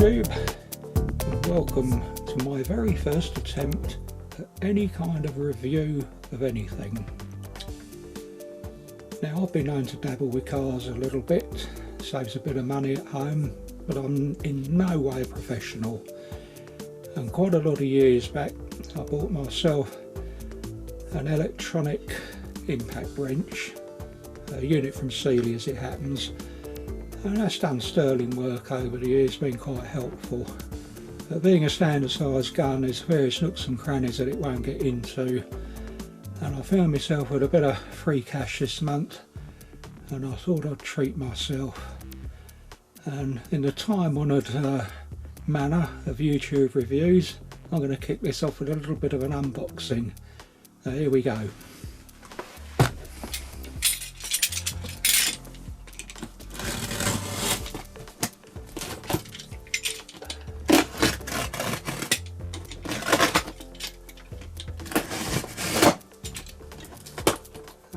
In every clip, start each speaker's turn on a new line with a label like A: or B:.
A: YouTube, and welcome to my very first attempt at any kind of review of anything. Now, I've been known to dabble with cars a little bit, saves a bit of money at home, but I'm in no way a professional. And quite a lot of years back I bought myself an electronic impact wrench, a unit from Sealy as it happens, and that's done sterling work over the years, been quite helpful. But being a standard size gun, there's various nooks and crannies that it won't get into, and I found myself with a bit of free cash this month and I thought I'd treat myself. And in the time-honoured manner of YouTube reviews, I'm going to kick this off with a little bit of an unboxing. Here we go.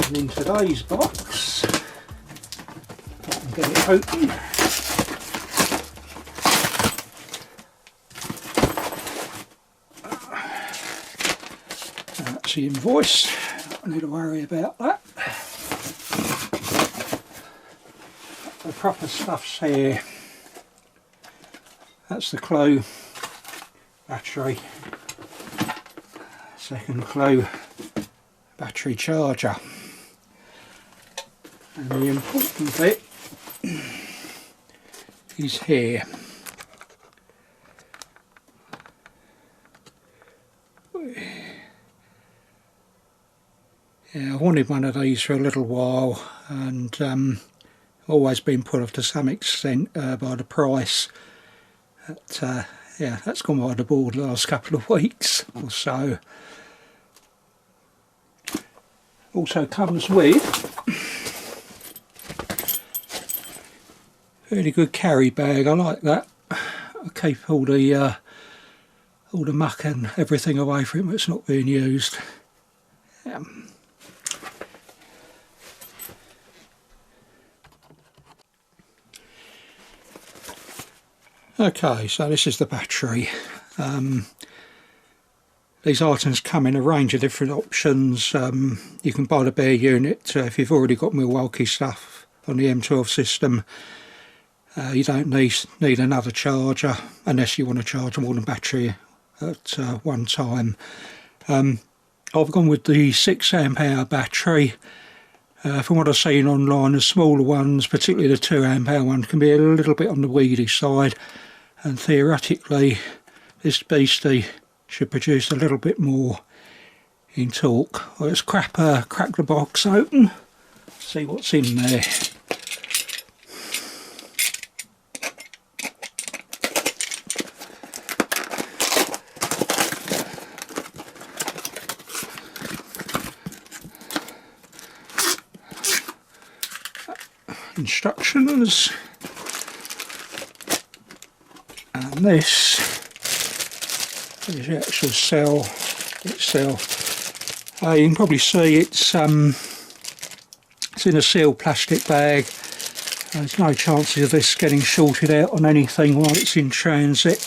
A: And in today's box, I can get it open. That's the invoice, don't need to worry about that. The proper stuff's here. That's the clue battery, second clue battery charger. And the important bit is here. Yeah, I wanted one of these for a little while, and always been put off to some extent by the price. But, yeah, that's gone by the board the last couple of weeks or so. Also comes with really good carry bag. I like that. I keep all the muck and everything away from it that's not being used. Okay, so this is the battery. These items come in a range of different options. You can buy the bare unit if you've already got Milwaukee stuff on the M12 system. You don't need another charger unless you want to charge more than battery at one time. I've gone with the 6 amp hour battery. From what I've seen online, the smaller ones, particularly the 2 amp hour one, can be a little bit on the weedy side, and theoretically this beastie should produce a little bit more in torque. Well, let's crack the box open, see what's in there. Instructions, and this is the actual cell itself. You can probably see it's in a sealed plastic bag. There's no chances of this getting shorted out on anything while it's in transit.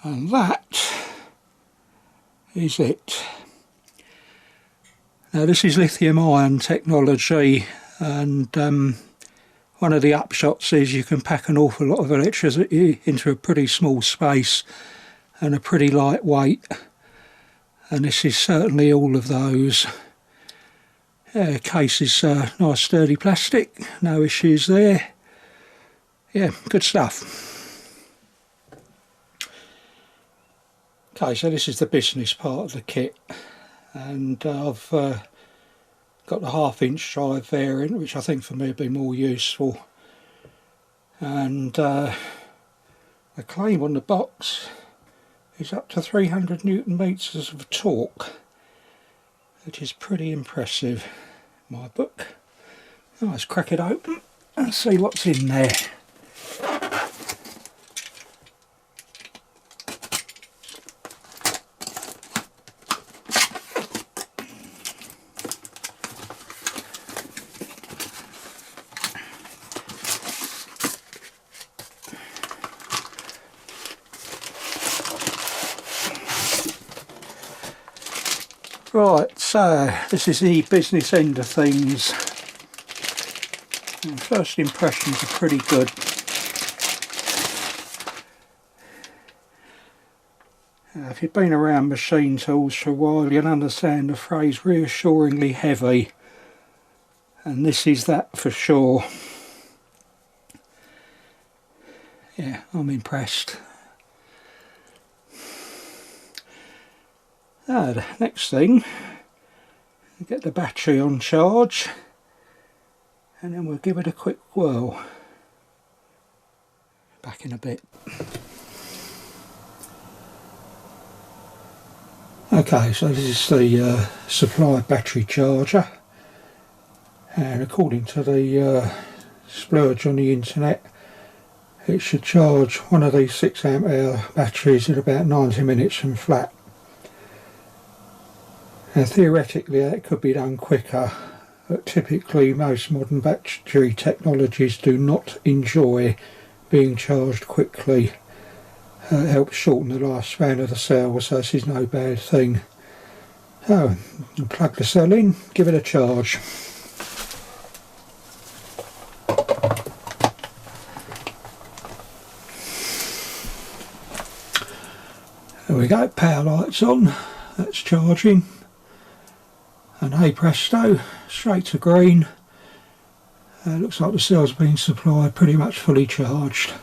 A: And that is it. Now, this is lithium ion technology, and one of the upshots is you can pack an awful lot of electricity into a pretty small space and a pretty light weight, and this is certainly all of those. Case is nice sturdy plastic, no issues there. Yeah, good stuff. Okay, so this is the business part of the kit, and I've got the 1/2-inch drive variant, which I think for me would be more useful, and the claim on the box is up to 300 Newton meters of torque, which is pretty impressive in my book. Now let's crack it open and see what's in there. Right, so this is the business end of things. And first impressions are pretty good. If you've been around machine tools for a while, you'll understand the phrase reassuringly heavy, and this is that for sure. Yeah, I'm impressed. Now the next thing, get the battery on charge and then we'll give it a quick whirl. Back in a bit. Okay, so this is the supply battery charger, and according to the splurge on the internet, it should charge one of these 6 amp hour batteries in about 90 minutes from flat. Now theoretically that could be done quicker, but typically most modern battery technologies do not enjoy being charged quickly. It helps shorten the lifespan of the cell, so this is no bad thing. So, plug the cell in, give it a charge. There we go, power lights on, that's charging. And hey presto, straight to green. Looks like the cell's been supplied pretty much fully charged.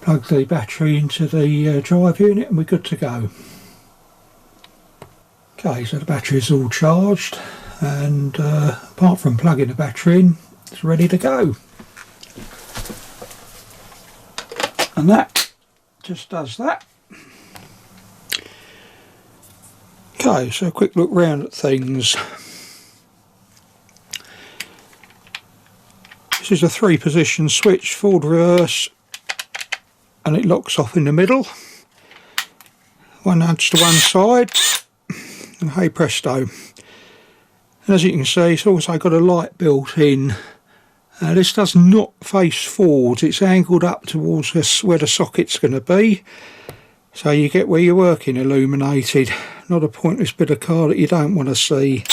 A: Plug the battery into the drive unit and we're good to go. Okay, so the battery is all charged, and apart from plugging the battery in, it's ready to go. And that just does that. Okay, so a quick look round at things. This is a 3-position switch, forward, reverse, and it locks off in the middle. One nudge to one side, and hey presto. And as you can see, it's also got a light built in. This does not face forwards, it's angled up towards where the socket's going to be, so you get where you're working illuminated. Not a pointless bit of car that you don't want to see.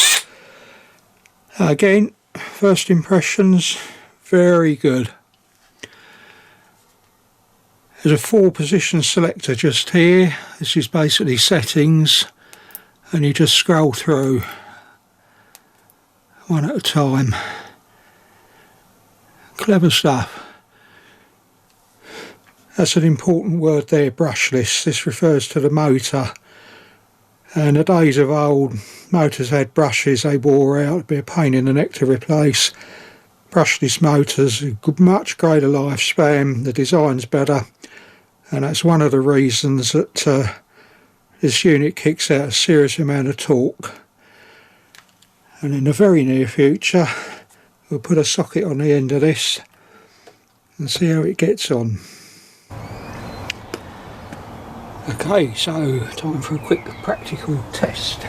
A: Again, first impressions, very good. There's a 4-position selector just here. This is basically settings, and you just scroll through one at a time. Clever stuff. That's an important word there, brushless. This refers to the motor. In the days of old, motors had brushes, they wore out, it'd be a pain in the neck to replace. Brushless motors, much greater lifespan, the design's better, and that's one of the reasons that this unit kicks out a serious amount of torque. And in the very near future, we'll put a socket on the end of this and see how it gets on. Okay, so time for a quick practical test.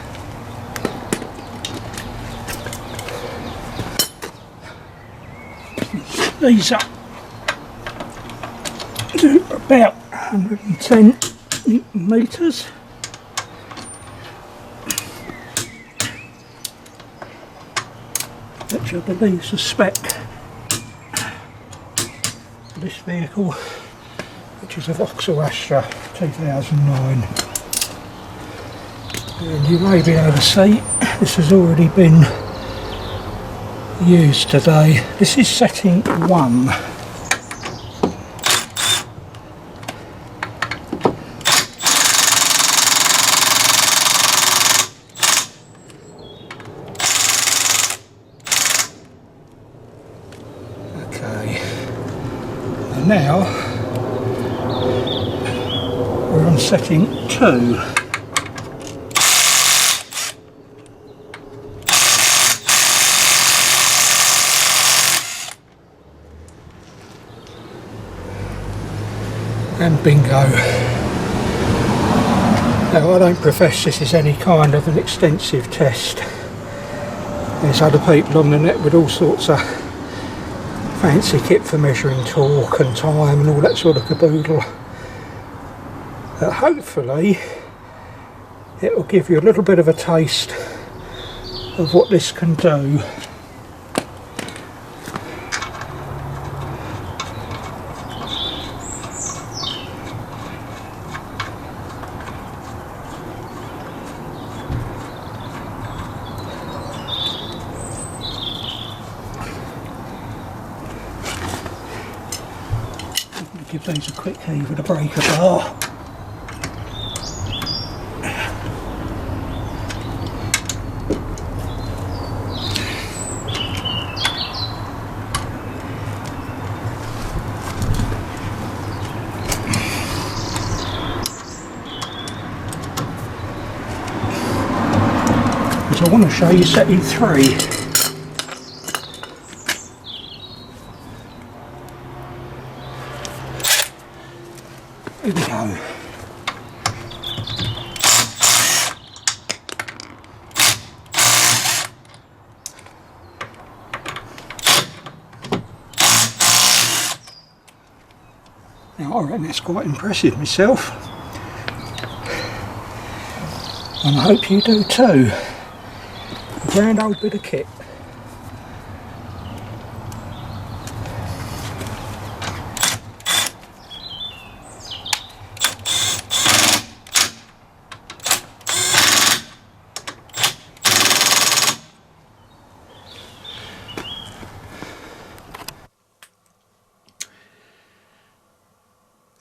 A: These up to about 110 Newton meters. Which I believe is the spec for this vehicle, which is a Vauxhall Astra 2009. And you may be able to see this has already been used today. This is setting 1. Okay, and now we're on setting 2. And bingo. Now I don't profess this is any kind of an extensive test. There's other people on the net with all sorts of fancy kit for measuring torque and time and all that sort of caboodle. But hopefully it will give you a little bit of a taste of what this can do. Give these a quick heave with a breaker bar. So I want to show you setting 3. Here we go. Now I reckon that's quite impressive myself, and I hope you do too. A grand old bit of kit.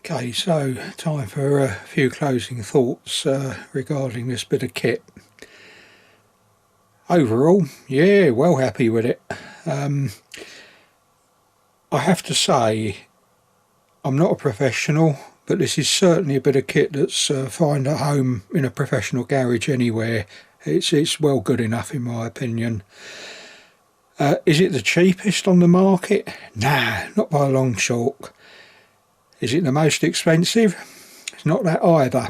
A: Okay, so time for a few closing thoughts regarding this bit of kit. Overall, yeah, well happy with it. I have to say, I'm not a professional, but this is certainly a bit of kit that's fine at home in a professional garage anywhere. It's well good enough in my opinion. Is it the cheapest on the market? Nah, not by a long chalk. Is it the most expensive? It's not that either.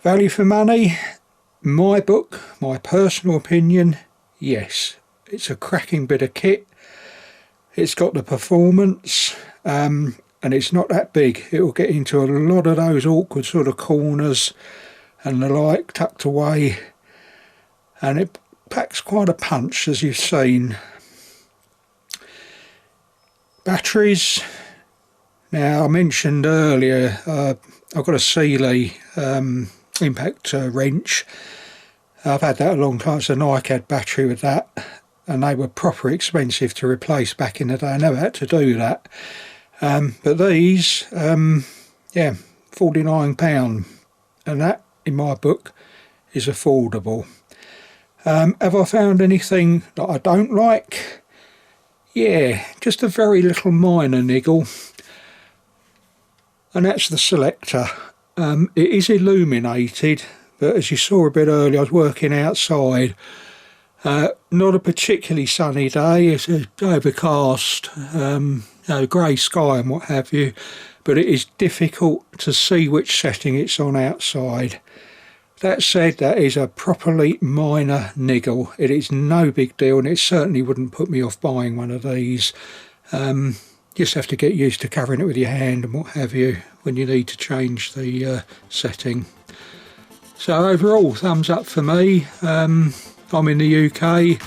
A: Value for money? My book, my personal opinion, yes. It's a cracking bit of kit. It's got the performance, and it's not that big. It will get into a lot of those awkward sort of corners and the like tucked away, and it packs quite a punch, as you've seen. Batteries. Now, I mentioned earlier, I've got a Sealy impact wrench. I've had that a long time. It's a NiCad battery with that, and they were proper expensive to replace back in the day. I never had to do that. But these, yeah, £49, and that, in my book, is affordable. Have I found anything that I don't like? Yeah, just a very little minor niggle. And that's the selector. It is illuminated, but as you saw a bit earlier, I was working outside. Not a particularly sunny day. It's overcast, grey sky and what have you, but it is difficult to see which setting it's on outside. That said, that is a properly minor niggle. It is no big deal, and it certainly wouldn't put me off buying one of these. Just have to get used to covering it with your hand and what have you when you need to change the setting. So overall, thumbs up for me. I'm in the UK.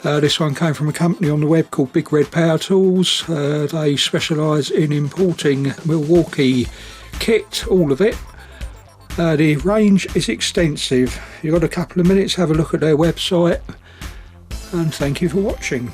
A: This one came from a company on the web called Big Red Power Tools. They specialise in importing Milwaukee kit, all of it. The range is extensive. You've got a couple of minutes, have a look at their website, and thank you for watching.